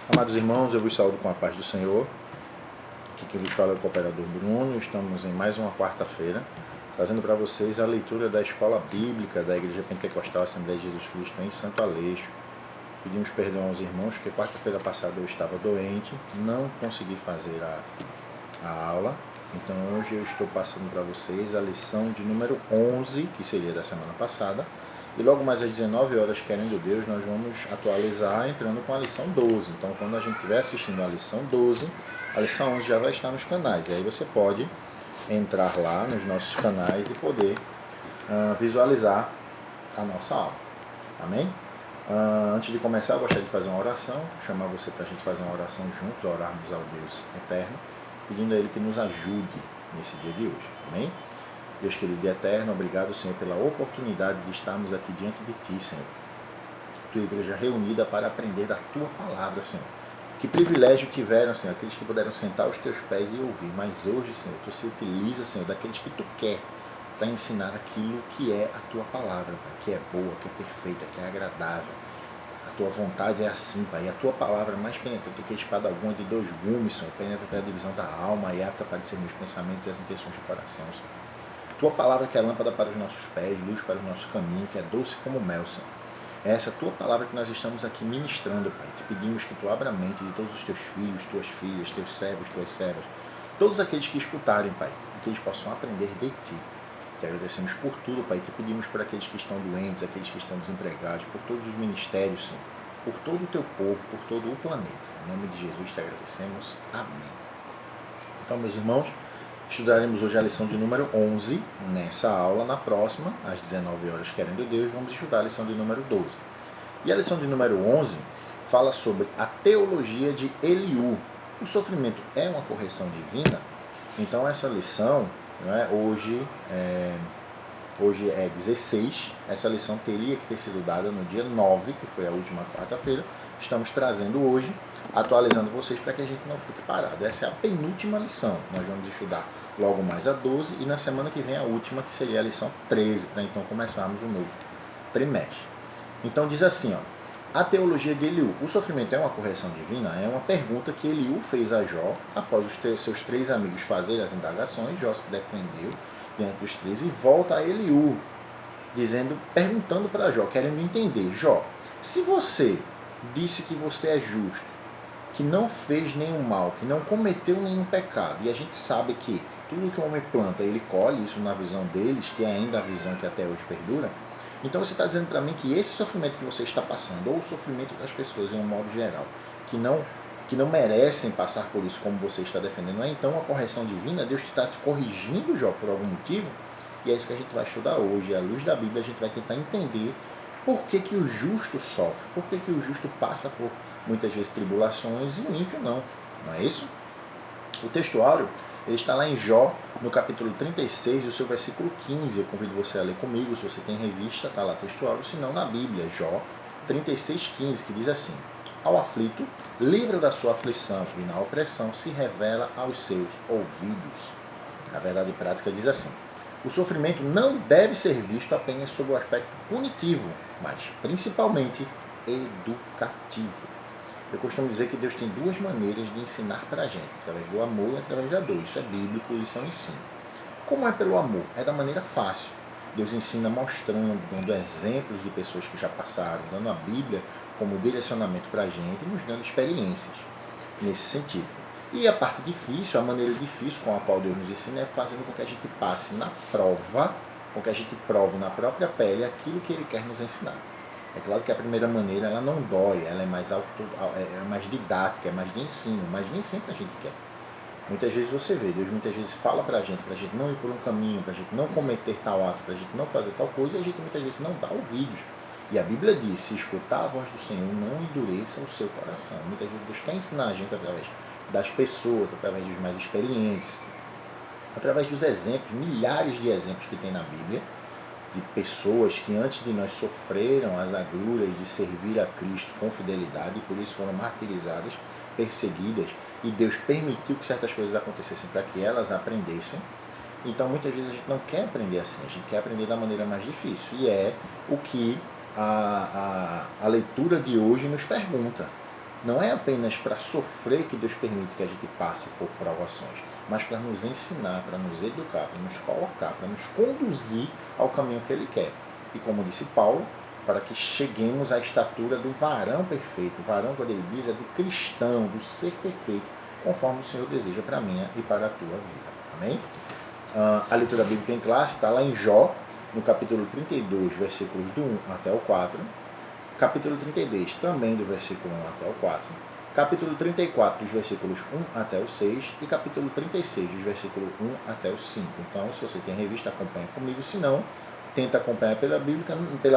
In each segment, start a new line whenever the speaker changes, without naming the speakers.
Amados irmãos, eu vos saúdo com a paz do Senhor. Aqui quem vos fala é o cooperador Bruno. Estamos em mais uma quarta-feira, trazendo para vocês a leitura da Escola Bíblica da Igreja Pentecostal Assembleia de Jesus Cristo em Santo Aleixo. Pedimos perdão aos irmãos, porque quarta-feira passada eu estava doente, não consegui fazer a aula. Então hoje eu estou passando para vocês a lição de número 11, que seria da semana passada. E logo mais às 19 horas, querendo Deus, nós vamos atualizar entrando com a lição 12. Então, quando a gente estiver assistindo a lição 12, a lição 11 já vai estar nos canais. E aí você pode entrar lá nos nossos canais e poder visualizar a nossa aula. Amém? Antes de começar, eu gostaria de fazer uma oração, chamar você para a gente fazer uma oração juntos, orarmos ao Deus eterno, pedindo a Ele que nos ajude nesse dia de hoje. Amém? Deus querido e eterno, obrigado, Senhor, pela oportunidade de estarmos aqui diante de Ti, Senhor. Tua igreja reunida para aprender da Tua palavra, Senhor. Que privilégio tiveram, Senhor, aqueles que puderam sentar aos Teus pés e ouvir. Mas hoje, Senhor, Tu se utiliza, Senhor, daqueles que Tu quer para ensinar aquilo que é a Tua palavra, Pai, que é boa, que é perfeita, que é agradável. A Tua vontade é assim, Pai, e a Tua palavra é mais penetrante do que a espada alguma de 2 gumes, Senhor, penetra até a divisão da alma e apta para discernir os pensamentos e as intenções do coração, Senhor. Tua palavra que é lâmpada para os nossos pés, luz para o nosso caminho, que é doce como mel, Senhor. É essa tua palavra que nós estamos aqui ministrando, Pai. Te pedimos que tu abra a mente de todos os teus filhos, tuas filhas, teus servos, tuas servas, todos aqueles que escutarem, Pai, e que eles possam aprender de Ti. Te agradecemos por tudo, Pai. Te pedimos por aqueles que estão doentes, aqueles que estão desempregados, por todos os ministérios, Senhor, por todo o Teu povo, por todo o planeta. Em nome de Jesus te agradecemos. Amém. Então, meus irmãos, estudaremos hoje a lição de número 11 nessa aula. Na próxima, às 19 horas, querendo Deus, vamos estudar a lição de número 12. E a lição de número 11 fala sobre a teologia de Eliú. O sofrimento é uma correção divina? Então essa lição, né, hoje é 16, essa lição teria que ter sido dada no dia 9, que foi a última quarta-feira. Estamos trazendo hoje, atualizando vocês para que a gente não fique parado. Essa é a penúltima lição. Nós vamos estudar logo mais a 12 e na semana que vem a última, que seria a lição 13, para então começarmos um novo trimestre. Então diz assim, a teologia de Eliú. O sofrimento é uma correção divina? É uma pergunta que Eliú fez a Jó após os seus 3 amigos fazerem as indagações. Jó se defendeu diante dos 3 e volta a Eliú, perguntando para Jó, querendo entender. Jó, se você disse que você é justo, que não fez nenhum mal, que não cometeu nenhum pecado, e a gente sabe que tudo que o homem planta, ele colhe, isso na visão deles, que é ainda a visão que até hoje perdura, então você está dizendo para mim que esse sofrimento que você está passando, ou o sofrimento das pessoas em um modo geral, que não merecem passar por isso como você está defendendo, não é então uma correção divina? Deus está te corrigindo, Jó, por algum motivo? E é isso que a gente vai estudar hoje. À luz da Bíblia, a gente vai tentar entender por que o justo sofre, por que o justo passa por muitas vezes tribulações e o ímpio não. Não é isso? O texto áureo, ele está lá em Jó, no capítulo 36, e o seu versículo 15. Eu convido você a ler comigo, se você tem revista, está lá texto áureo, se não na Bíblia, Jó 36, 15, que diz assim: ao aflito, livra da sua aflição, e na opressão se revela aos seus ouvidos. A verdade prática diz assim: o sofrimento não deve ser visto apenas sob o aspecto punitivo, mas principalmente educativo. Eu costumo dizer que Deus tem 2 maneiras de ensinar para a gente, através do amor e através da dor. Isso é bíblico e isso é um ensino. Como é pelo amor? É da maneira fácil. Deus ensina mostrando, dando exemplos de pessoas que já passaram, dando a Bíblia como direcionamento para a gente e nos dando experiências nesse sentido. E a parte difícil, a maneira difícil com a qual Deus nos ensina é fazendo com que a gente passe na prova, com que a gente prove na própria pele aquilo que Ele quer nos ensinar. É claro que a primeira maneira ela não dói, ela é mais didática, é mais de ensino, mas nem sempre a gente quer. Muitas vezes você vê, Deus muitas vezes fala pra gente não ir por um caminho, pra gente não cometer tal ato, pra gente não fazer tal coisa, e a gente muitas vezes não dá ouvidos. E a Bíblia diz, se escutar a voz do Senhor, não endureça o seu coração. Muitas vezes Deus quer ensinar a gente através das pessoas, através dos mais experientes, através dos exemplos, milhares de exemplos que tem na Bíblia, de pessoas que antes de nós sofreram as agruras de servir a Cristo com fidelidade e por isso foram martirizadas, perseguidas, e Deus permitiu que certas coisas acontecessem para que elas aprendessem. Então muitas vezes a gente não quer aprender assim, a gente quer aprender da maneira mais difícil, e é o que a leitura de hoje nos pergunta. não é apenas para sofrer que Deus permite que a gente passe por provações, mas para nos ensinar, para nos educar, para nos colocar, para nos conduzir ao caminho que Ele quer. E como disse Paulo, para que cheguemos à estatura do varão perfeito. O varão, quando ele diz, é do cristão, do ser perfeito, conforme o Senhor deseja para a minha e para a tua vida. Amém? A leitura bíblica em classe está lá em Jó, no capítulo 32, versículos do 1 até o 4. Capítulo 32, também do versículo 1 até o 4. Capítulo 34, dos versículos 1 até o 6. E capítulo 36, dos versículos 1 até o 5. Então, se você tem a revista, acompanha comigo. Se não, tenta acompanhar pela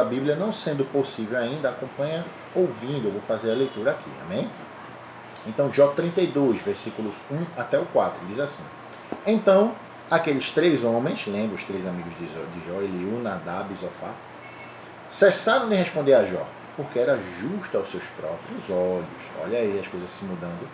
Bíblia, não sendo possível ainda, acompanha ouvindo. Eu vou fazer a leitura aqui, amém? Então, Jó 32, versículos 1 até o 4, diz assim: Então, aqueles 3 homens, lembra os 3 amigos de Jó, Eliú, Nadab e Zofar, cessaram de responder a Jó, porque era justo aos seus próprios olhos. Olha aí as coisas se mudando.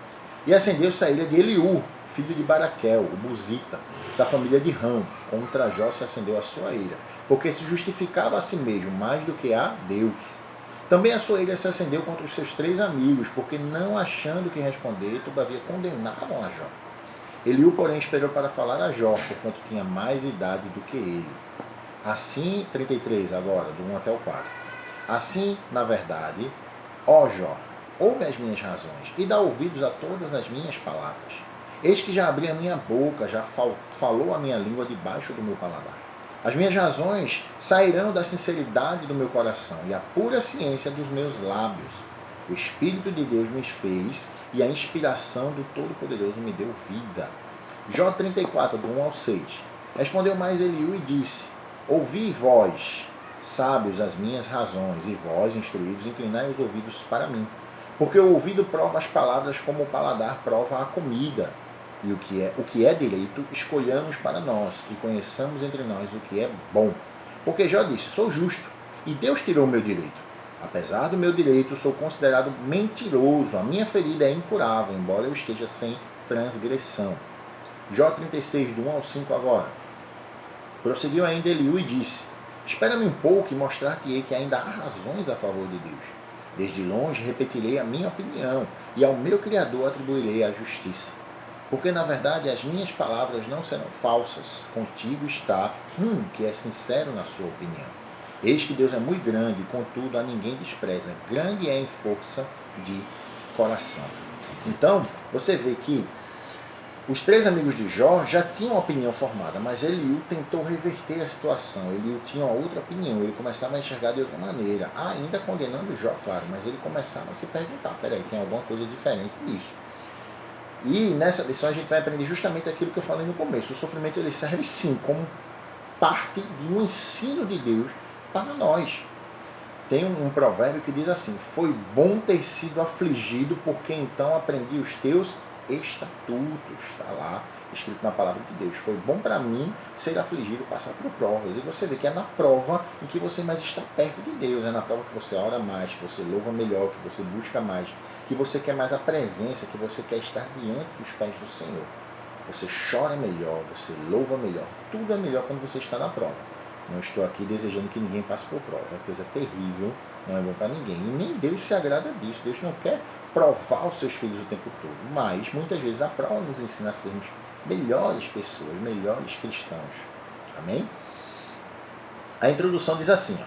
E acendeu-se a ira de Eliú, filho de Baraquel, o Buzita, da família de Rão. Contra Jó se acendeu a sua ira, porque se justificava a si mesmo mais do que a Deus. Também a sua ira se acendeu contra os seus 3 amigos, porque não achando o que responder, todavia condenavam a Jó. Eliú, porém, esperou para falar a Jó, porquanto tinha mais idade do que ele. Assim, 33 agora, do 1 até o 4. Assim, na verdade, ó Jó, ouve as minhas razões e dá ouvidos a todas as minhas palavras. Eis que já abri a minha boca, já falou a minha língua debaixo do meu paladar. As minhas razões sairão da sinceridade do meu coração e a pura ciência dos meus lábios. O Espírito de Deus me fez e a inspiração do Todo-Poderoso me deu vida. Jó 34, do 1 ao 6. Respondeu mais Eliú e disse: Ouvi vós, sábios, as minhas razões, e vós, instruídos, inclinai os ouvidos para mim. Porque o ouvido prova as palavras como o paladar prova a comida. E o que é direito, escolhamos para nós, e conheçamos entre nós o que é bom. Porque Jó disse: Sou justo, e Deus tirou o meu direito. Apesar do meu direito, sou considerado mentiroso. A minha ferida é incurável, embora eu esteja sem transgressão. Jó 36, do 1 ao 5 agora. Prosseguiu ainda Eliú e disse: Espera-me um pouco e mostrar-te-ei que ainda há razões a favor de Deus. Desde longe repetirei a minha opinião, e ao meu Criador atribuirei a justiça. Porque, na verdade, as minhas palavras não serão falsas. Contigo está um que é sincero na sua opinião. Eis que Deus é muito grande, contudo a ninguém despreza. Grande é em força de coração. Então, você vê que os 3 amigos de Jó já tinham uma opinião formada, mas Eliú tentou reverter a situação. Eliú tinha uma outra opinião, ele começava a enxergar de outra maneira, ainda condenando Jó, claro, mas ele começava a se perguntar: peraí, tem alguma coisa diferente nisso? E nessa lição a gente vai aprender justamente aquilo que eu falei no começo. O sofrimento ele serve sim como parte de um ensino de Deus para nós. Tem um provérbio que diz assim: foi bom ter sido afligido, porque então aprendi os teus estatutos. Está lá escrito na palavra de Deus. Foi bom para mim ser afligido, passar por provas. E você vê que é na prova em que você mais está perto de Deus. É na prova que você ora mais, que você louva melhor, que você busca mais, que você quer mais a presença, que você quer estar diante dos pés do Senhor. Você chora melhor, você louva melhor. Tudo é melhor quando você está na prova. Não estou aqui desejando que ninguém passe por prova. É coisa terrível, não é bom para ninguém. E nem Deus se agrada disso. Deus não quer provar os seus filhos o tempo todo. Mas, muitas vezes, a prova nos ensina a sermos melhores pessoas, melhores cristãos. Amém? A introdução diz assim: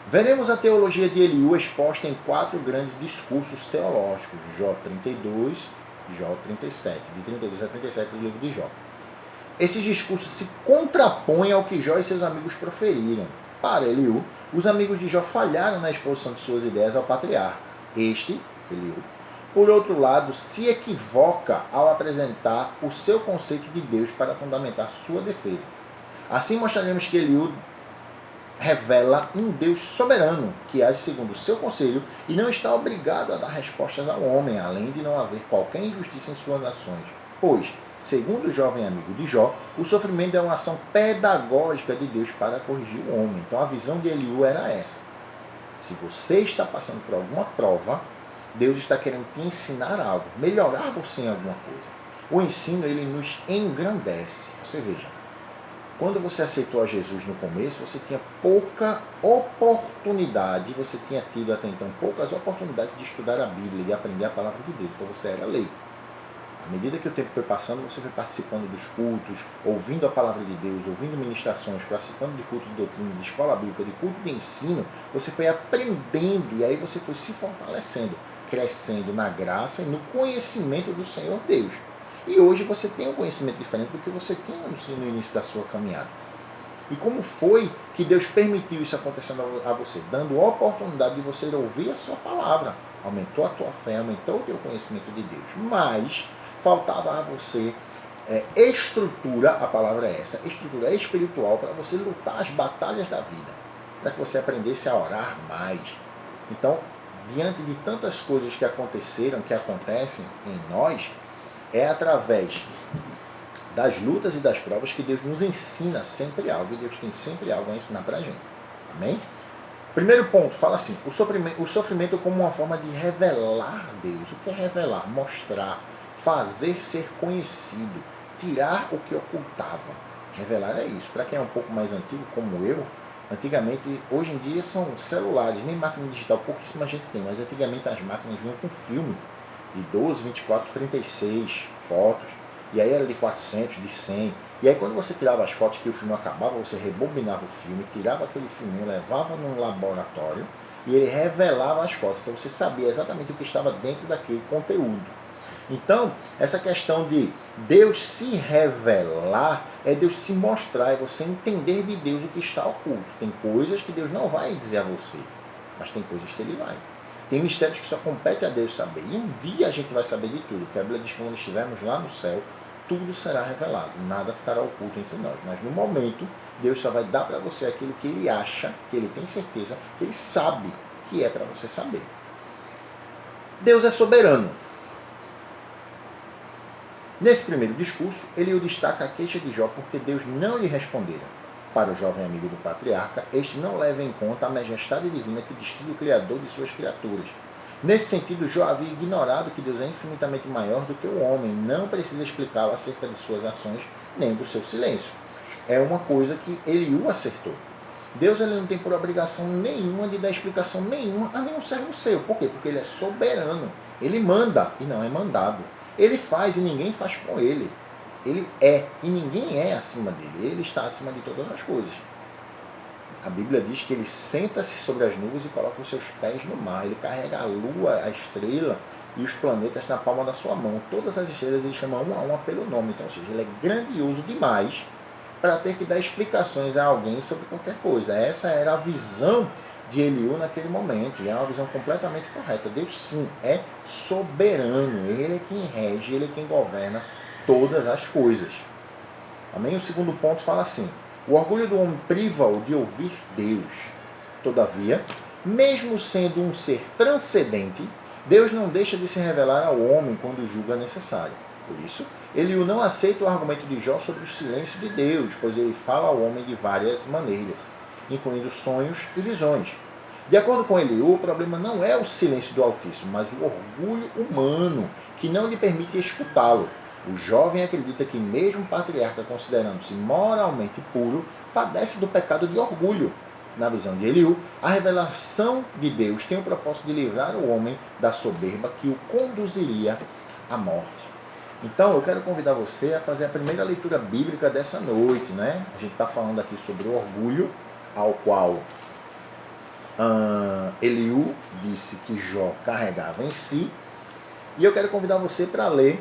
veremos a teologia de Eliú exposta em 4 grandes discursos teológicos. Jó 32, Jó 37. De 32 a 37 do livro de Jó. Esses discursos se contrapõem ao que Jó e seus amigos proferiram. Para Eliú, os amigos de Jó falharam na exposição de suas ideias ao patriarca. Este, Eliú, por outro lado, se equivoca ao apresentar o seu conceito de Deus para fundamentar sua defesa. Assim mostraremos que Eliú revela um Deus soberano, que age segundo o seu conselho e não está obrigado a dar respostas ao homem, além de não haver qualquer injustiça em suas ações. Pois, segundo o jovem amigo de Jó, o sofrimento é uma ação pedagógica de Deus para corrigir o homem. Então a visão de Eliú era essa: se você está passando por alguma prova, Deus está querendo te ensinar algo, melhorar você em alguma coisa. O ensino, ele nos engrandece. Você veja, Quando você aceitou a Jesus no começo, você tinha pouca oportunidade, você tinha tido até então poucas oportunidades de estudar a Bíblia e aprender a palavra de Deus. Então você era leigo. À medida que o tempo foi passando, você foi participando dos cultos, ouvindo a palavra de Deus, ouvindo ministrações, participando de culto de doutrina, de escola bíblica, de culto de ensino, você foi aprendendo e aí você foi se fortalecendo, crescendo na graça e no conhecimento do Senhor Deus. E hoje você tem um conhecimento diferente do que você tinha no início da sua caminhada. E como foi que Deus permitiu isso acontecendo a você? Dando a oportunidade de você ouvir a sua palavra. Aumentou a tua fé, aumentou o teu conhecimento de Deus. Mas faltava a você estrutura, a palavra é essa, estrutura espiritual para você lutar as batalhas da vida. Para que você aprendesse a orar mais. Então, diante de tantas coisas que aconteceram, que acontecem em nós, é através das lutas e das provas que Deus nos ensina sempre algo, e Deus tem sempre algo a ensinar para a gente. Amém? Primeiro ponto, fala assim, o sofrimento como uma forma de revelar Deus. O que é revelar? Mostrar, fazer ser conhecido, tirar o que ocultava. Revelar é isso. Para quem é um pouco mais antigo, como eu, antigamente, hoje em dia são celulares, nem máquina digital, pouquíssima gente tem, mas antigamente as máquinas vinham com filme de 12, 24, 36 fotos, e aí era de 400, de 100, e aí quando você tirava as fotos que o filme acabava, você rebobinava o filme, tirava aquele filminho, levava num laboratório, e ele revelava as fotos, então você sabia exatamente o que estava dentro daquele conteúdo. Então, essa questão de Deus se revelar, é Deus se mostrar, é você entender de Deus o que está oculto. Tem coisas que Deus não vai dizer a você, mas tem coisas que Ele vai. Tem mistérios que só compete a Deus saber. E um dia a gente vai saber de tudo. Porque a Bíblia diz que quando estivermos lá no céu, tudo será revelado. Nada ficará oculto entre nós. Mas no momento, Deus só vai dar para você aquilo que Ele acha, que Ele tem certeza, que Ele sabe que é para você saber. Deus é soberano. Nesse primeiro discurso, ele destaca a queixa de Jó porque Deus não lhe respondera. Para o jovem amigo do patriarca, este não leva em conta a majestade divina que distingue o Criador de suas criaturas. Nesse sentido, Jó havia ignorado que Deus é infinitamente maior do que o homem, não precisa explicá-lo acerca de suas ações nem do seu silêncio. É uma coisa que Eliú acertou. Deus ele não tem por obrigação nenhuma de dar explicação nenhuma a nenhum servo seu. Por quê? Porque ele é soberano. Ele manda e não é mandado. Ele faz e ninguém faz com ele. Ele é, e ninguém é acima dele. Ele está acima de todas as coisas. A Bíblia diz que ele senta-se sobre as nuvens e coloca os seus pés no mar. Ele carrega a lua, a estrela e os planetas na palma da sua mão. Todas as estrelas ele chama uma a uma pelo nome. Então, ou seja, ele é grandioso demais para ter que dar explicações a alguém sobre qualquer coisa. Essa era a visão de Eliú naquele momento, e é uma visão completamente correta. Deus sim é soberano, ele é quem rege, ele é quem governa todas as coisas. Amém? O segundo ponto fala assim: o orgulho do homem priva-o de ouvir Deus. Todavia, mesmo sendo um ser transcendente, Deus não deixa de se revelar ao homem quando julga necessário. Por isso, Eliú não aceita o argumento de Jó sobre o silêncio de Deus, pois ele fala ao homem de várias maneiras, incluindo sonhos e visões. De acordo com Eliú, o problema não é o silêncio do Altíssimo, mas o orgulho humano, que não lhe permite escutá-lo. O jovem acredita que mesmo o patriarca, considerando-se moralmente puro, padece do pecado de orgulho. Na visão de Eliú, a revelação de Deus tem o propósito de livrar o homem da soberba que o conduziria à morte. Então, eu quero convidar você a fazer a primeira leitura bíblica dessa noite, né? A gente está falando aqui sobre o orgulho, ao qual Eliú disse que Jó carregava em si. E eu quero convidar você para ler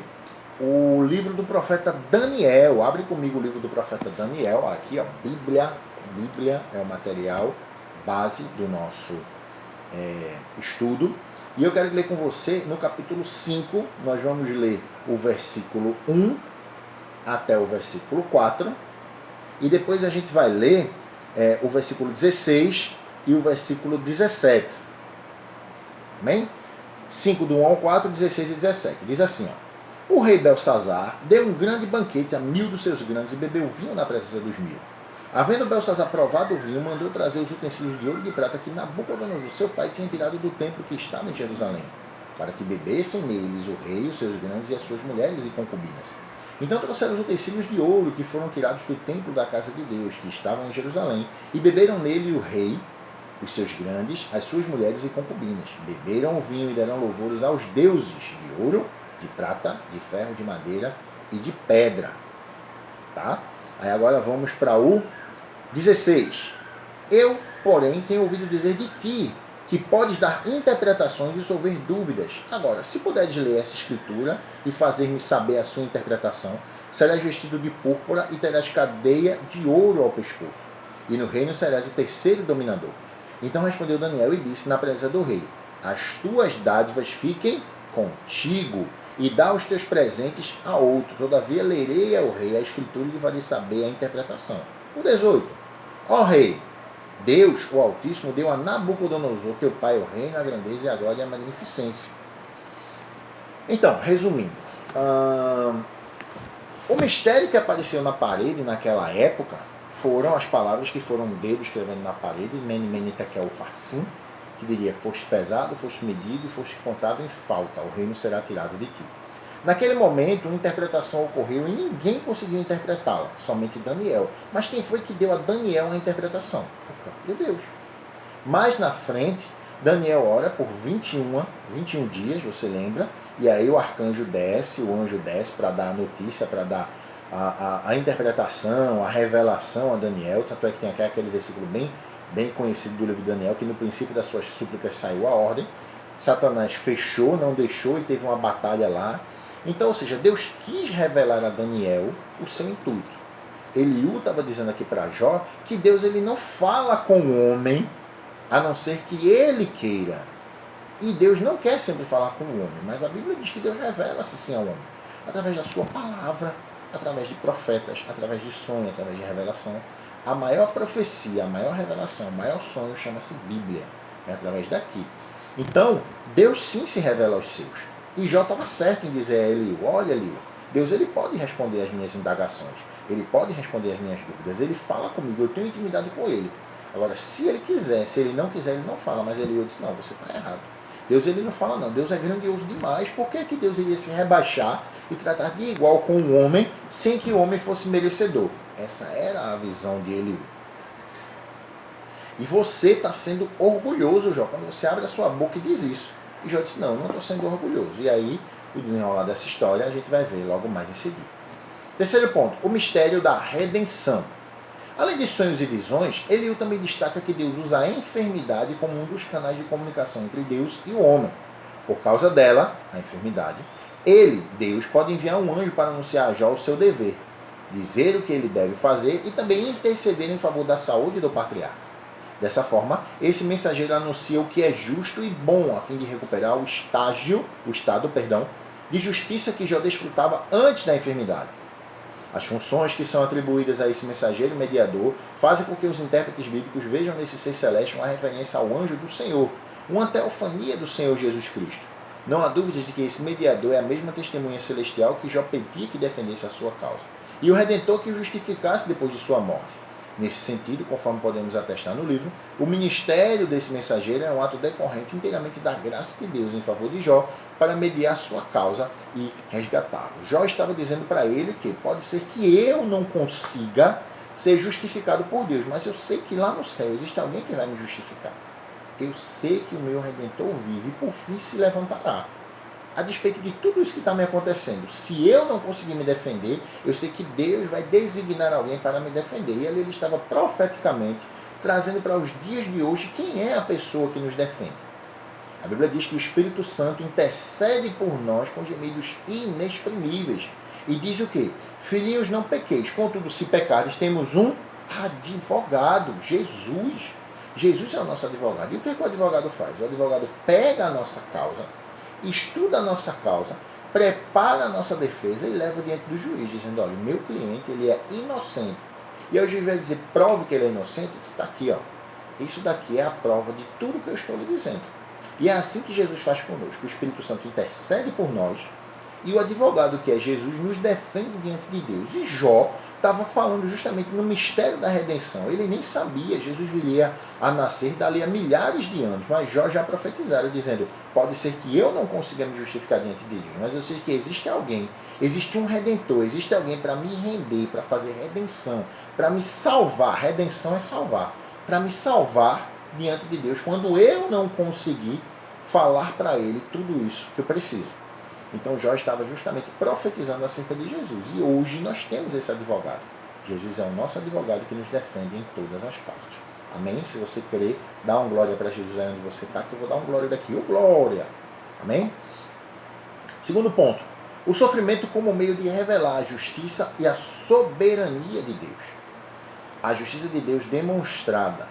o livro do profeta Daniel. Abre comigo o livro do profeta Daniel. Aqui, ó, Bíblia é o material base do nosso estudo. E eu quero ler com você no capítulo 5. Nós vamos ler o versículo 1 até o versículo 4. E depois a gente vai ler o versículo 16 e o versículo 17. Amém? 5 do 1 ao 4, 16 e 17. Diz assim, ó: o rei Belsazar deu um grande banquete a 1000 dos seus grandes e bebeu vinho na presença dos 1000. Havendo Belsazar provado o vinho, mandou trazer os utensílios de ouro e de prata que Nabucodonosor, seu pai, tinha tirado do templo que estava em Jerusalém, para que bebessem neles o rei, os seus grandes e as suas mulheres e concubinas. Então trouxeram os utensílios de ouro que foram tirados do templo da casa de Deus, que estavam em Jerusalém, e beberam nele o rei, os seus grandes, as suas mulheres e concubinas. Beberam o vinho e deram louvores aos deuses de ouro, de prata, de ferro, de madeira e de pedra. Tá? Aí agora vamos para o 16. Eu, porém, tenho ouvido dizer de ti, que podes dar interpretações e resolver dúvidas. Agora, se puderes ler essa escritura e fazer-me saber a sua interpretação, serás vestido de púrpura e terás cadeia de ouro ao pescoço. E no reino serás o terceiro dominador. Então respondeu Daniel e disse na presença do rei: as tuas dádivas fiquem contigo, e dá os teus presentes a outro. Todavia lerei ao rei a escritura e lhe farei saber a interpretação. O 18. Ó rei, Deus, o Altíssimo, deu a Nabucodonosor, teu pai, o reino, a grandeza e a glória e a magnificência. Então, resumindo, o mistério que apareceu na parede naquela época foram as palavras que foram um dedo escrevendo na parede, Mene, Mene, Tekel, Upharsin, que diria: foste pesado, foste medido e foste encontrado em falta, o reino será tirado de ti. Naquele momento, uma interpretação ocorreu e ninguém conseguiu interpretá-la, somente Daniel. Mas quem foi que deu a Daniel a interpretação? O próprio Deus. Mais na frente, Daniel ora por 21 dias, você lembra? E aí o arcanjo desce, o anjo desce para dar a notícia, para dar a interpretação, a revelação a Daniel. Tanto é que tem aquele versículo bem conhecido do livro de Daniel, que no princípio das suas súplicas saiu a ordem. Satanás fechou, não deixou e teve uma batalha lá. Então, ou seja, Deus quis revelar a Daniel o seu intuito. Eliú estava dizendo aqui para Jó que Deus ele não fala com o homem a não ser que ele queira. E Deus não quer sempre falar com o homem, mas a Bíblia diz que Deus revela-se sim ao homem, através da sua palavra, através de profetas, através de sonho, através de revelação. A maior profecia, a maior revelação, o maior sonho chama-se Bíblia, é através daqui. Então, Deus sim se revela aos seus. E Jó estava certo em dizer a Eliú: olha, Eliú, Deus ele pode responder às minhas indagações, ele pode responder às minhas dúvidas, ele fala comigo, eu tenho intimidade com ele. Agora, se ele quiser, se ele não quiser, ele não fala. Mas Eliú disse: não, você está errado. Deus ele não fala não, Deus é grandioso demais. Por que Deus iria se rebaixar e tratar de igual com o homem sem que o homem fosse merecedor? Essa era a visão de Eliú. E você está sendo orgulhoso, Jó, quando você abre a sua boca e diz isso. E Jó disse: não estou sendo orgulhoso. E aí, o desenrolar dessa história, a gente vai ver logo mais em seguida. Terceiro ponto, o mistério da redenção. Além de sonhos e visões, Eliú também destaca que Deus usa a enfermidade como um dos canais de comunicação entre Deus e o homem. Por causa dela, a enfermidade, Deus, pode enviar um anjo para anunciar a Jó o seu dever, dizer o que ele deve fazer e também interceder em favor da saúde do patriarca. Dessa forma, esse mensageiro anuncia o que é justo e bom, a fim de recuperar o estado de justiça que Jó desfrutava antes da enfermidade. As funções que são atribuídas a esse mensageiro mediador fazem com que os intérpretes bíblicos vejam nesse ser celeste uma referência ao anjo do Senhor, uma teofania do Senhor Jesus Cristo. Não há dúvidas de que esse mediador é a mesma testemunha celestial que Jó pedia que defendesse a sua causa, e o Redentor que o justificasse depois de sua morte. Nesse sentido, conforme podemos atestar no livro, o ministério desse mensageiro é um ato decorrente inteiramente da graça de Deus em favor de Jó para mediar sua causa e resgatá-lo. Jó estava dizendo para ele que pode ser que eu não consiga ser justificado por Deus, mas eu sei que lá no céu existe alguém que vai me justificar. Eu sei que o meu Redentor vive e por fim se levantará. A despeito de tudo isso que está me acontecendo, se eu não conseguir me defender, eu sei que Deus vai designar alguém para me defender. E ele estava profeticamente trazendo para os dias de hoje quem é a pessoa que nos defende. A Bíblia diz que o Espírito Santo intercede por nós com gemidos inexprimíveis. E diz o quê? Filhinhos, não pequeis. Contudo, se pecardes, temos um advogado, Jesus. Jesus é o nosso advogado. E o que o advogado faz? O advogado pega a nossa causa, estuda a nossa causa, prepara a nossa defesa e leva diante do juiz, dizendo: olha, o meu cliente ele é inocente. E aí o juiz vai dizer: prove que ele é inocente. Está aqui, ó. Isso daqui é a prova de tudo que eu estou lhe dizendo. E é assim que Jesus faz conosco. O Espírito Santo intercede por nós E o advogado, que é Jesus, nos defende diante de Deus. E Jó estava falando justamente no mistério da redenção. Ele nem sabia, Jesus viria a nascer dali a milhares de anos, mas Jó já profetizara, dizendo, pode ser que eu não consiga me justificar diante de Deus, mas eu sei que existe alguém, existe um redentor, existe alguém para me render, para fazer redenção, para me salvar. Redenção é salvar. Para me salvar diante de Deus, quando eu não conseguir falar para ele tudo isso que eu preciso. Então Jó estava justamente profetizando acerca de Jesus. E hoje nós temos esse advogado. Jesus é o nosso advogado que nos defende em todas as causas. Amém? Se você querer, dá um glória para Jesus aí onde você está, que eu vou dar um glória daqui. Ô glória! Amém? Segundo ponto. O sofrimento como meio de revelar a justiça e a soberania de Deus. A justiça de Deus demonstrada.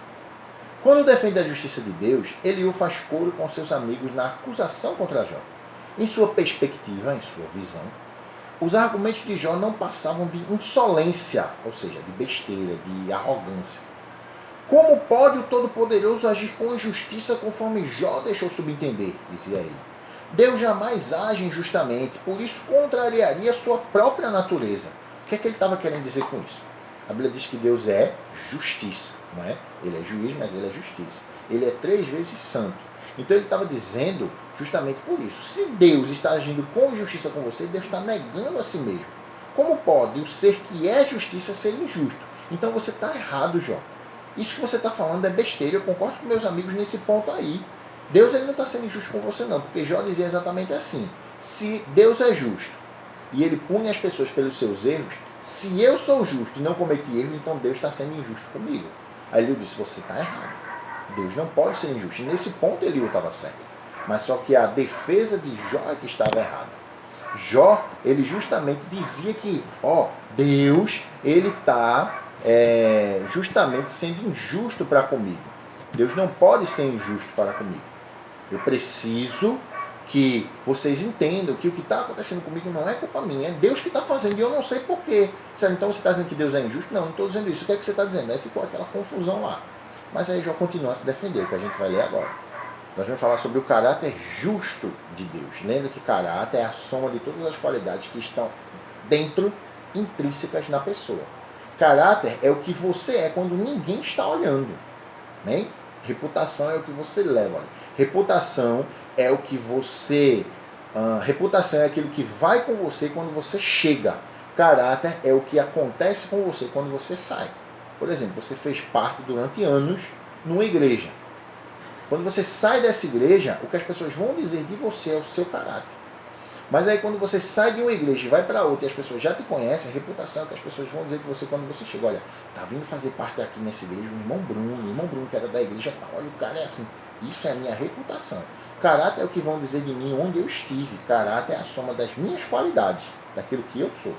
Quando defende a justiça de Deus, ele o faz coro com seus amigos na acusação contra Jó. Em sua perspectiva, em sua visão, os argumentos de Jó não passavam de insolência, ou seja, de besteira, de arrogância. Como pode o Todo-Poderoso agir com injustiça conforme Jó deixou subentender, dizia ele. Deus jamais age injustamente, por isso contrariaria sua própria natureza. O que é que ele estava querendo dizer com isso? A Bíblia diz que Deus é justiça, não é? Ele é juiz, mas ele é justiça. Ele é 3 vezes santo. Então ele estava dizendo justamente por isso. Se Deus está agindo com justiça com você, Deus está negando a si mesmo. Como pode o ser que é justiça ser injusto? Então você está errado, Jó. Isso que você está falando é besteira. Eu concordo com meus amigos nesse ponto aí. Deus ele não está sendo injusto com você não, porque Jó dizia exatamente assim. Se Deus é justo e ele pune as pessoas pelos seus erros, se eu sou justo e não cometi erros, então Deus está sendo injusto comigo. Aí ele disse, você está errado. Deus não pode ser injusto. E nesse ponto Eliú estava certo. Mas só que a defesa de Jó é que estava errada. Jó, ele justamente dizia que, Deus, ele está justamente sendo injusto para comigo. Deus não pode ser injusto para comigo. Eu preciso que vocês entendam que o que está acontecendo comigo não é culpa minha, é Deus que está fazendo e eu não sei porquê. Então você está dizendo que Deus é injusto? Não, não estou dizendo isso. O que é que você está dizendo? Aí ficou aquela confusão lá. Mas aí Jó continua a se defender, o que a gente vai ler agora. Nós vamos falar sobre o caráter justo de Deus. Lembra que caráter é a soma de todas as qualidades que estão dentro, intrínsecas na pessoa. Caráter é o que você é quando ninguém está olhando. Né? Reputação é o que você leva. Reputação é o que você... reputação é aquilo que vai com você quando você chega. Caráter é o que acontece com você quando você sai. Por exemplo, você fez parte durante anos numa igreja. Quando você sai dessa igreja, o que as pessoas vão dizer de você é o seu caráter. Mas aí quando você sai de uma igreja e vai para outra e as pessoas já te conhecem, a reputação é o que as pessoas vão dizer de você quando você chega. Olha, tá vindo fazer parte aqui nessa igreja o irmão Bruno que era da igreja tal. Olha, o cara é assim. Isso é a minha reputação. Caráter é o que vão dizer de mim onde eu estive. Caráter é a soma das minhas qualidades, daquilo que eu sou.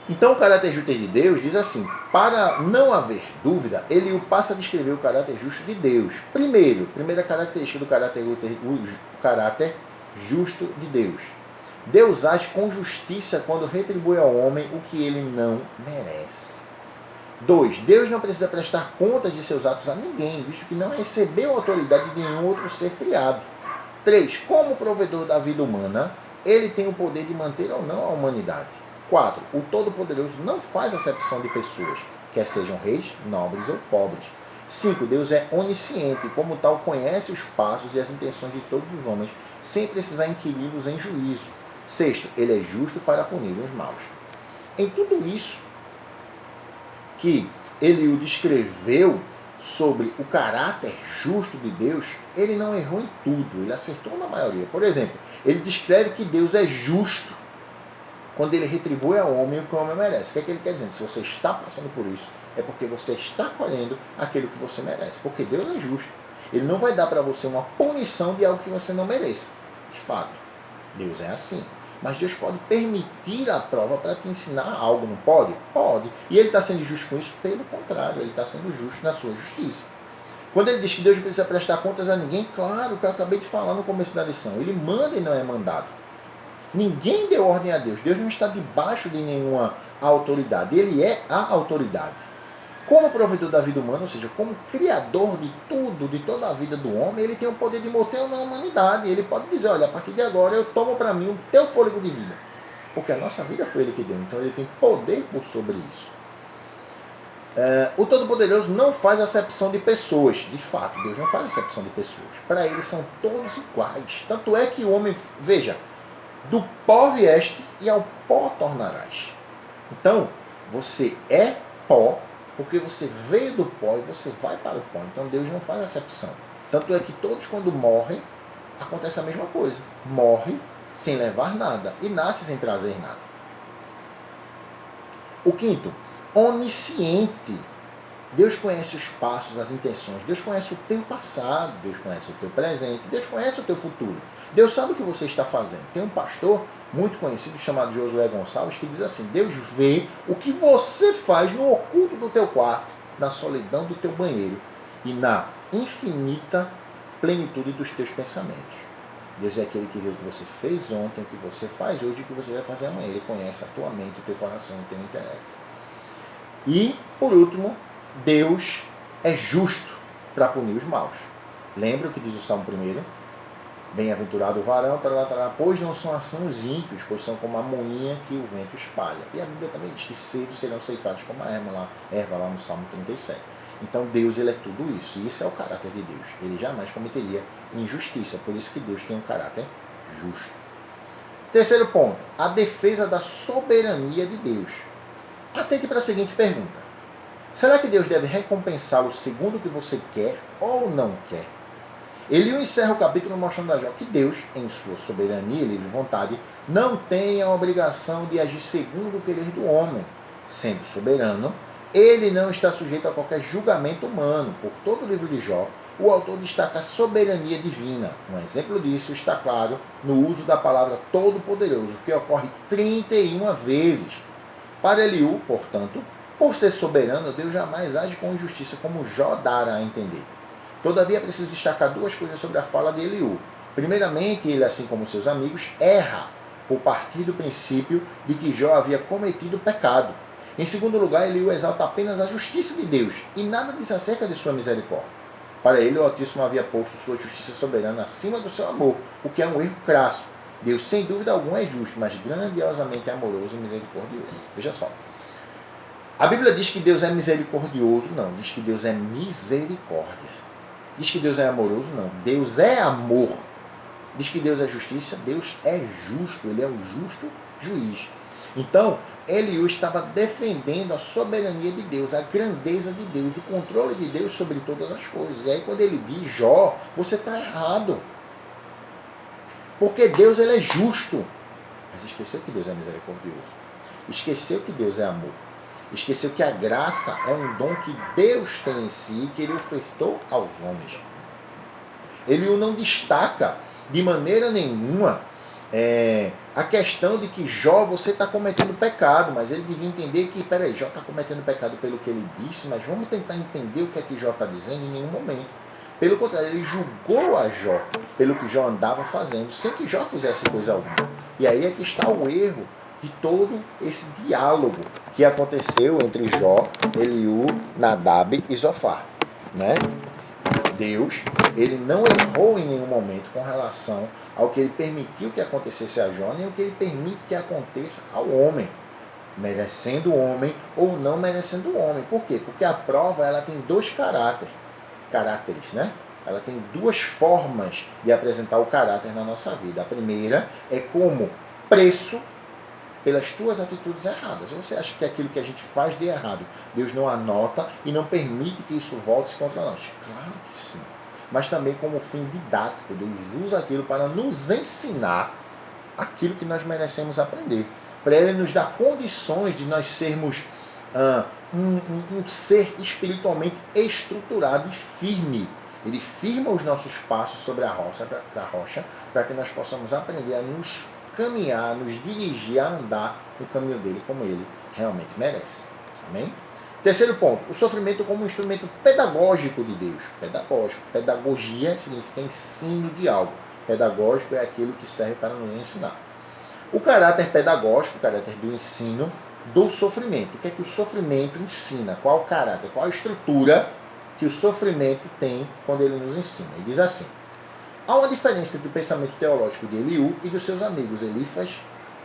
Então o caráter justo de Deus diz assim, para não haver dúvida, ele o passa a descrever o caráter justo de Deus. Primeira característica do caráter justo de Deus. Deus age com justiça quando retribui ao homem o que ele não merece. 2. Deus não precisa prestar contas de seus atos a ninguém, visto que não recebeu autoridade de nenhum outro ser criado. 3. Como provedor da vida humana, ele tem o poder de manter ou não a humanidade. 4. O Todo-Poderoso não faz acepção de pessoas, quer sejam reis, nobres ou pobres. 5. Deus é onisciente, como tal conhece os passos e as intenções de todos os homens, sem precisar inquiri-los em juízo. 6. Ele é justo para punir os maus. Em tudo isso que ele o descreveu sobre o caráter justo de Deus, ele não errou em tudo, ele acertou na maioria. Por exemplo, ele descreve que Deus é justo quando ele retribui ao homem o que o homem merece. O que é que ele quer dizer? Se você está passando por isso, é porque você está colhendo aquilo que você merece. Porque Deus é justo. Ele não vai dar para você uma punição de algo que você não mereça. De fato, Deus é assim. Mas Deus pode permitir a prova para te ensinar algo, não pode? Pode. E ele está sendo justo com isso? Pelo contrário, ele está sendo justo na sua justiça. Quando ele diz que Deus não precisa prestar contas a ninguém, claro, o que eu acabei de falar no começo da lição. Ele manda e não é mandado. Ninguém deu ordem a Deus. Deus não está debaixo de nenhuma autoridade. Ele é a autoridade. como provedor da vida humana, ou seja, como criador de tudo, de toda a vida do homem, ele tem o poder de manter ou não a humanidade. Ele pode dizer, olha, a partir de agora eu tomo para mim o teu fôlego de vida. Porque a nossa vida foi ele que deu, então ele tem poder por sobre isso. O Todo-Poderoso não faz acepção de pessoas. De fato, Deus não faz acepção de pessoas. Para ele são todos iguais. Tanto é que o homem, veja, do pó vieste e ao pó tornarás. Então, você é pó, porque você veio do pó e você vai para o pó. Então Deus não faz acepção. Tanto é que todos quando morrem, acontece a mesma coisa. Morre sem levar nada e nasce sem trazer nada. O quinto, onisciente. Deus conhece os passos, as intenções. Deus conhece o teu passado, Deus conhece o teu presente, Deus conhece o teu futuro. Deus sabe o que você está fazendo. Tem um pastor muito conhecido chamado Josué Gonçalves que diz assim: Deus vê o que você faz no oculto do teu quarto, na solidão do teu banheiro e na infinita plenitude dos teus pensamentos. Deus é aquele que vê o que você fez ontem, o que você faz hoje e o que você vai fazer amanhã. Ele conhece a tua mente, o teu coração, o teu intelecto. E, por último, Deus é justo para punir os maus. Lembra o que diz o Salmo 1? Bem-aventurado o varão, pois não são assim os ímpios, pois são como a moinha que o vento espalha. E a Bíblia também diz que cedos serão ceifados como a erva lá no Salmo 37. Então Deus, ele é tudo isso. E esse é o caráter de Deus. Ele jamais cometeria injustiça. Por isso que Deus tem um caráter justo. Terceiro ponto, a defesa da soberania de Deus. Atente para a seguinte pergunta. Será que Deus deve recompensá-lo segundo o que você quer ou não quer? Eliú encerra o capítulo mostrando a Jó que Deus, em sua soberania e livre vontade, não tem a obrigação de agir segundo o querer do homem. Sendo soberano, ele não está sujeito a qualquer julgamento humano. Por todo o livro de Jó, o autor destaca a soberania divina. Um exemplo disso está claro no uso da palavra todo-poderoso, que ocorre 31 vezes. Para Eliú, portanto, por ser soberano, Deus jamais age com injustiça, como Jó dará a entender. Todavia, é preciso destacar duas coisas sobre a fala de Eliú. Primeiramente, ele, assim como seus amigos, erra por partir do princípio de que Jó havia cometido pecado. Em segundo lugar, Eliú exalta apenas a justiça de Deus e nada diz acerca de sua misericórdia. Para ele, o Altíssimo havia posto sua justiça soberana acima do seu amor, o que é um erro crasso. Deus, sem dúvida alguma, é justo, mas grandiosamente amoroso e misericordioso. Veja só. A Bíblia diz que Deus é misericordioso? Não, diz que Deus é misericórdia. Diz que Deus é amoroso? Não, Deus é amor. Diz que Deus é justiça? Deus é justo, ele é o justo juiz. Então, Eliú estava defendendo a soberania de Deus, a grandeza de Deus, o controle de Deus sobre todas as coisas. E aí quando ele diz, Jó, você está errado. Porque Deus, ele é justo. Mas esqueceu que Deus é misericordioso. Esqueceu que Deus é amor. Esqueceu que a graça é um dom que Deus tem em si e que ele ofertou aos homens. Eliú não destaca de maneira nenhuma a questão de que Jó, você está cometendo pecado, mas ele devia entender que, peraí, Jó está cometendo pecado pelo que ele disse, mas vamos tentar entender o que é que Jó está dizendo em nenhum momento. Pelo contrário, ele julgou a Jó pelo que Jó andava fazendo, sem que Jó fizesse coisa alguma. E aí é que está o erro de todo esse diálogo que aconteceu entre Jó, Eliú, Nadab e Zofar, né? Deus, ele não errou em nenhum momento com relação ao que ele permitiu que acontecesse a Jó, nem o que ele permite que aconteça ao homem, merecendo o homem ou não merecendo o homem. Por quê? Porque a prova, ela tem dois caráteres, né? Ela tem duas formas de apresentar o caráter na nossa vida. A primeira é como preço pelas tuas atitudes erradas. Ou você acha que aquilo que a gente faz de errado, Deus não anota e não permite que isso volte contra nós? Claro que sim. Mas também como fim didático. Deus usa aquilo para nos ensinar aquilo que nós merecemos aprender. Para Ele nos dar condições de nós sermos um ser espiritualmente estruturado e firme. Ele firma os nossos passos sobre a rocha para que nós possamos aprender a nos caminhar, nos dirigir a andar no caminho dele como ele realmente merece. Amém? Terceiro ponto, o sofrimento como um instrumento pedagógico de Deus. Pedagógico. Pedagogia significa ensino de algo. Pedagógico é aquilo que serve para nos ensinar. O caráter pedagógico, o caráter do ensino, do sofrimento. O que é que o sofrimento ensina? Qual o caráter? Qual a estrutura que o sofrimento tem quando ele nos ensina? Ele diz assim: há uma diferença entre o pensamento teológico de Eliú e dos seus amigos Elifas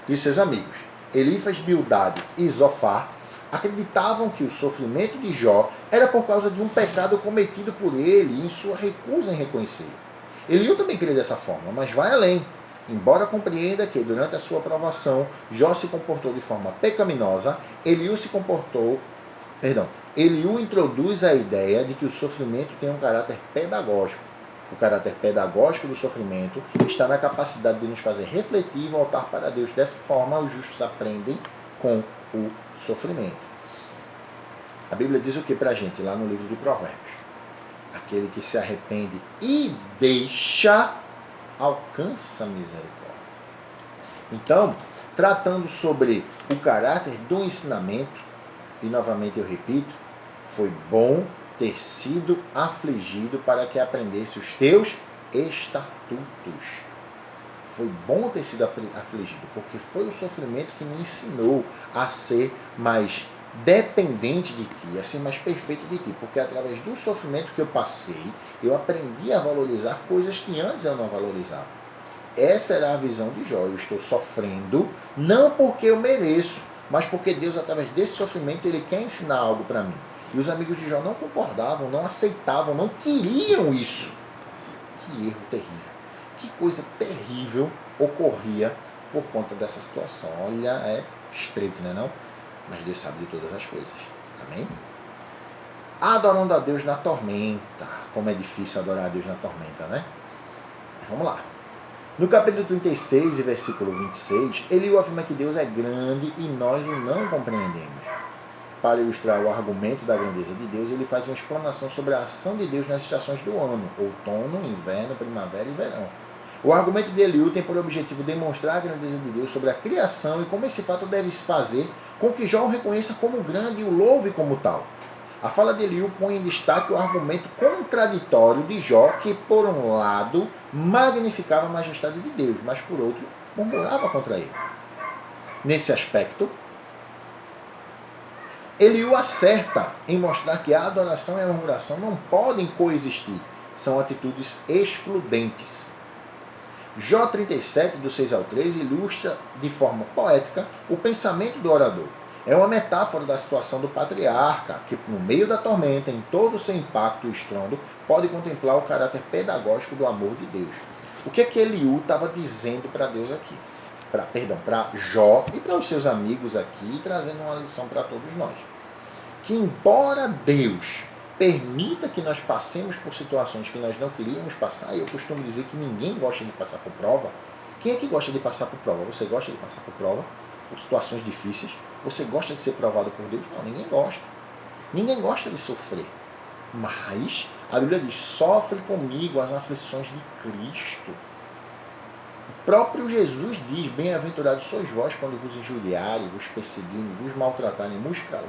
e os seus amigos. Elifas, Bildade e Zofar acreditavam que o sofrimento de Jó era por causa de um pecado cometido por ele em sua recusa em reconhecê-lo. Eliú também cria dessa forma, mas vai além. Embora compreenda que durante a sua provação Jó se comportou de forma pecaminosa, Eliú introduz a ideia de que o sofrimento tem um caráter pedagógico. O caráter pedagógico do sofrimento está na capacidade de nos fazer refletir e voltar para Deus. Dessa forma, os justos aprendem com o sofrimento. A Bíblia diz o que para a gente lá no livro de Provérbios? Aquele que se arrepende e deixa, alcança misericórdia. Então, tratando sobre o caráter do ensinamento, e novamente eu repito, foi bom ter sido afligido para que aprendesse os teus estatutos. Foi bom ter sido afligido, porque foi o sofrimento que me ensinou a ser mais dependente de ti, a ser mais perfeito de ti, porque através do sofrimento que eu passei, eu aprendi a valorizar coisas que antes eu não valorizava. Essa era a visão de Jó. Eu estou sofrendo, não porque eu mereço, mas porque Deus, através desse sofrimento, Ele quer ensinar algo para mim. E os amigos de Jó não concordavam, não aceitavam, não queriam isso. Que erro terrível. Que coisa terrível ocorria por conta dessa situação. Olha, é estreito, não é não? Mas Deus sabe de todas as coisas. Amém? Adorando a Deus na tormenta. Como é difícil adorar a Deus na tormenta, né? Mas vamos lá. No capítulo 36, versículo 26, Eliú afirma que Deus é grande e nós o não compreendemos. Para ilustrar o argumento da grandeza de Deus, ele faz uma explanação sobre a ação de Deus nas estações do ano, outono, inverno, primavera e verão. O argumento de Eliú tem por objetivo demonstrar a grandeza de Deus sobre a criação e como esse fato deve se fazer com que Jó o reconheça como grande e o louve como tal. A fala de Eliú põe em destaque o argumento contraditório de Jó, que por um lado magnificava a majestade de Deus, mas por outro murmurava contra ele. Nesse aspecto, Eliú acerta em mostrar que a adoração e a murmuração não podem coexistir, são atitudes excludentes. Jó 37, do 6 ao 13, ilustra de forma poética o pensamento do orador. É uma metáfora da situação do patriarca, que no meio da tormenta, em todo o seu impacto e estrondo, pode contemplar o caráter pedagógico do amor de Deus. O que é que Eliú estava dizendo para Deus aqui? Para Jó e para os seus amigos aqui, trazendo uma lição para todos nós. Que embora Deus permita que nós passemos por situações que nós não queríamos passar, e eu costumo dizer que ninguém gosta de passar por prova. Quem é que gosta de passar por prova? Você gosta de passar por prova? Por situações difíceis? Você gosta de ser provado por Deus? Não, ninguém gosta. Ninguém gosta de sofrer. Mas a Bíblia diz, sofre comigo as aflições de Cristo. O próprio Jesus diz, bem-aventurados sois vós quando vos injuriarem, vos perseguirem, vos maltratarem,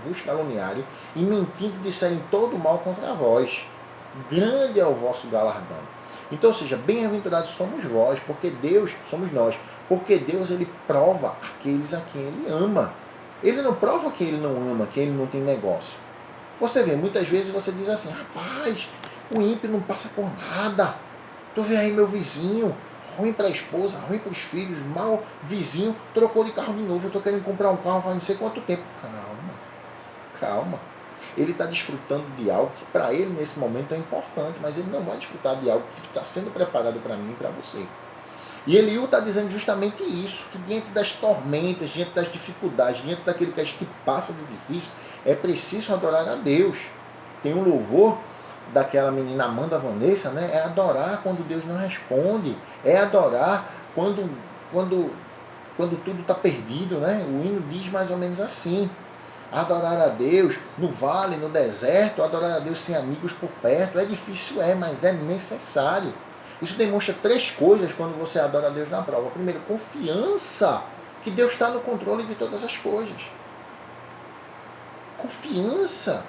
vos caluniarem e mentindo disserem todo mal contra vós. Grande é o vosso galardão. Então, ou seja, bem-aventurados somos vós, porque Deus, somos nós, porque Deus, ele prova aqueles a quem ele ama. Ele não prova quem ele não ama, quem ele não tem negócio. Você vê, muitas vezes você diz assim, rapaz, o ímpio não passa por nada. Tu vê aí meu vizinho, ruim para a esposa, ruim para os filhos, mal vizinho, trocou de carro de novo, eu estou querendo comprar um carro faz não sei quanto tempo. Calma. Ele está desfrutando de algo que para ele nesse momento é importante, mas ele não vai desfrutar de algo que está sendo preparado para mim e para você. E Eliú está dizendo justamente isso, que diante das tormentas, diante das dificuldades, diante daquilo que a gente passa de difícil, é preciso adorar a Deus. Tem um louvor daquela menina Amanda Vanessa, né? É adorar quando Deus não responde, é adorar quando tudo está perdido, né? O hino diz mais ou menos assim, adorar a Deus no vale, no deserto, adorar a Deus sem amigos por perto, é difícil, mas é necessário. Isso demonstra três coisas quando você adora a Deus na prova. Primeiro, confiança que Deus está no controle de todas as coisas. Confiança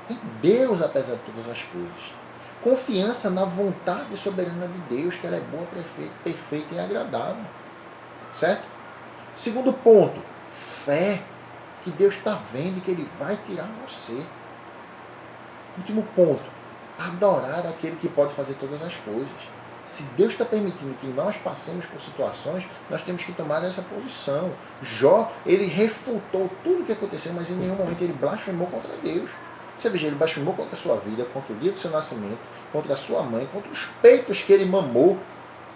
em Deus, apesar de todas as coisas. Confiança na vontade soberana de Deus, que ela é boa, perfeita e agradável. Certo? Segundo ponto, fé. que Deus está vendo e que Ele vai tirar você. Último ponto, adorar aquele que pode fazer todas as coisas. Se Deus está permitindo que nós passemos por situações, nós temos que tomar essa posição. Jó, ele refutou tudo o que aconteceu, mas em nenhum momento ele blasfemou contra Deus. Você veja, ele blasfemou contra a sua vida, contra o dia do seu nascimento, contra a sua mãe, contra os peitos que ele mamou,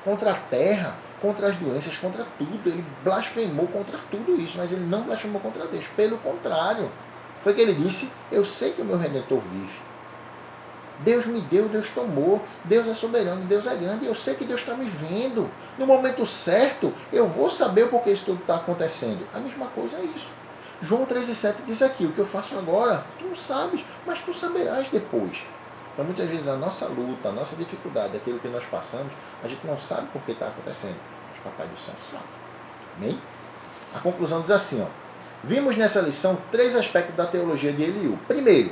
contra a terra, contra as doenças, contra tudo. Ele blasfemou contra tudo isso, mas ele não blasfemou contra Deus. Pelo contrário, foi que ele disse, eu sei que o meu Redentor vive. Deus me deu, Deus tomou, Deus é soberano, Deus é grande, e eu sei que Deus está me vendo. No momento certo, eu vou saber o porquê isso tudo está acontecendo. A mesma coisa é isso. João 13,7 diz aqui, o que eu faço agora, tu não sabes, mas tu saberás depois. Então muitas vezes a nossa luta, a nossa dificuldade, aquilo que nós passamos, a gente não sabe por que está acontecendo. Mas Papai do Céu sabe. Amém? A conclusão diz assim, ó, vimos nessa lição 3 aspectos da teologia de Eliú. Primeiro,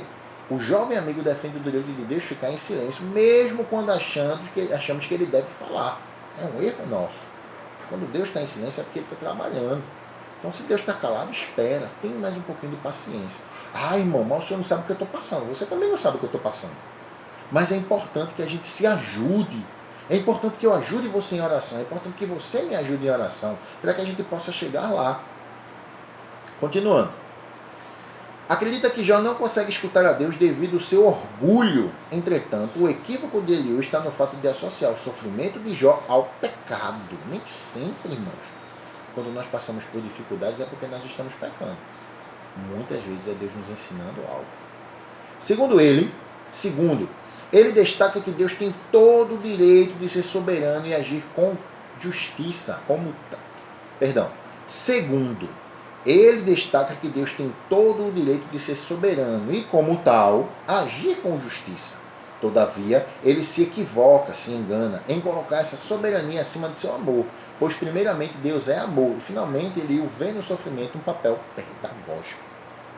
o jovem amigo defende o direito de Deus ficar em silêncio, mesmo quando achamos que ele deve falar. É um erro nosso. Quando Deus está em silêncio é porque ele está trabalhando. Então, se Deus está calado, espera. Tem mais um pouquinho de paciência. Ah, irmão, mas o senhor não sabe o que eu estou passando. Você também não sabe o que eu estou passando. Mas é importante que a gente se ajude. É importante que eu ajude você em oração. É importante que você me ajude em oração. Para que a gente possa chegar lá. Continuando. Acredita que Jó não consegue escutar a Deus devido ao seu orgulho. Entretanto, o equívoco de Eliú está no fato de associar o sofrimento de Jó ao pecado. Nem sempre, irmãos. Quando nós passamos por dificuldades é porque nós estamos pecando. Muitas vezes é Deus nos ensinando algo. Segundo ele destaca que Deus tem todo o direito de ser soberano e agir com justiça. Segundo, ele destaca que Deus tem todo o direito de ser soberano e, como tal, agir com justiça. Todavia, ele se equivoca, se engana, em colocar essa soberania acima de seu amor, pois, primeiramente, Deus é amor, e, finalmente, Eliú vê no sofrimento um papel pedagógico.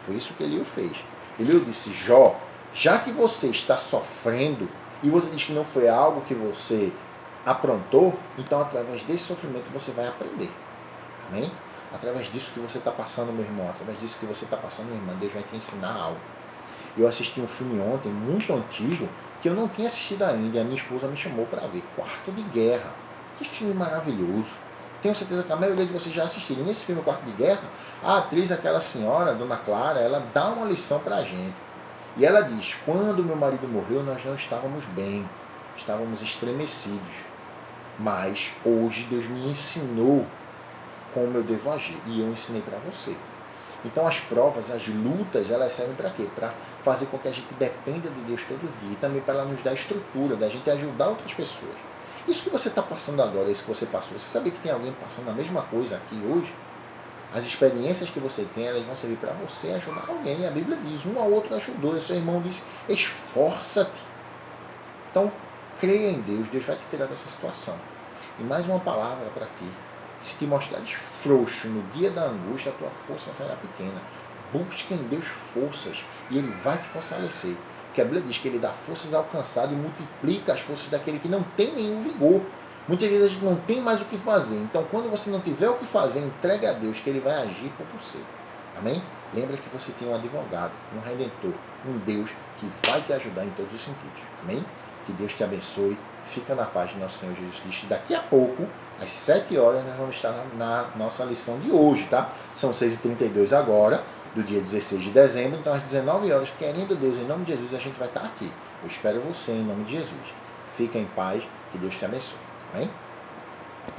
Foi isso que Eliú fez. Eliú disse, Jó, já que você está sofrendo, e você diz que não foi algo que você aprontou, então, através desse sofrimento, você vai aprender. Amém? Através disso que você está passando, meu irmão, através disso que você está passando, minha irmã, Deus vai te ensinar algo. Eu assisti um filme ontem, muito antigo, que eu não tinha assistido ainda, e a minha esposa me chamou para ver, Quarto de Guerra. Que filme maravilhoso. Tenho certeza que a maioria de vocês já assistiram. E nesse filme, Quarto de Guerra, a atriz, aquela senhora, Dona Clara, ela dá uma lição para a gente. E ela diz, quando meu marido morreu, nós não estávamos bem, estávamos estremecidos. Mas hoje Deus me ensinou como eu devo agir. E eu ensinei para você. Então as provas, as lutas, elas servem para quê? Para fazer com que a gente dependa de Deus todo dia. E também para ela nos dar estrutura, da gente ajudar outras pessoas. Isso que você está passando agora, isso que você passou, você sabia que tem alguém passando a mesma coisa aqui hoje? As experiências que você tem, elas vão servir para você ajudar alguém. A Bíblia diz, um ao outro ajudou. E seu irmão disse, esforça-te. Então, creia em Deus, Deus vai te tirar dessa situação. E mais uma palavra para ti. Se te mostrares frouxo no dia da angústia, a tua força será pequena. Busque em Deus forças e Ele vai te fortalecer. Porque a Bíblia diz que Ele dá forças ao cansado e multiplica as forças daquele que não tem nenhum vigor. Muitas vezes a gente não tem mais o que fazer. Então, quando você não tiver o que fazer, entregue a Deus que Ele vai agir por você. Amém? Lembra que você tem um advogado, um redentor, um Deus que vai te ajudar em todos os sentidos. Amém? Que Deus te abençoe. Fica na paz de nosso Senhor Jesus Cristo. Daqui a pouco, às 7 horas, nós vamos estar na nossa lição de hoje, tá? São 6h32 agora, do dia 16 de dezembro. Então, às 19 horas, querendo Deus, em nome de Jesus, a gente vai estar aqui. Eu espero você em nome de Jesus. Fica em paz. Que Deus te abençoe. Amém?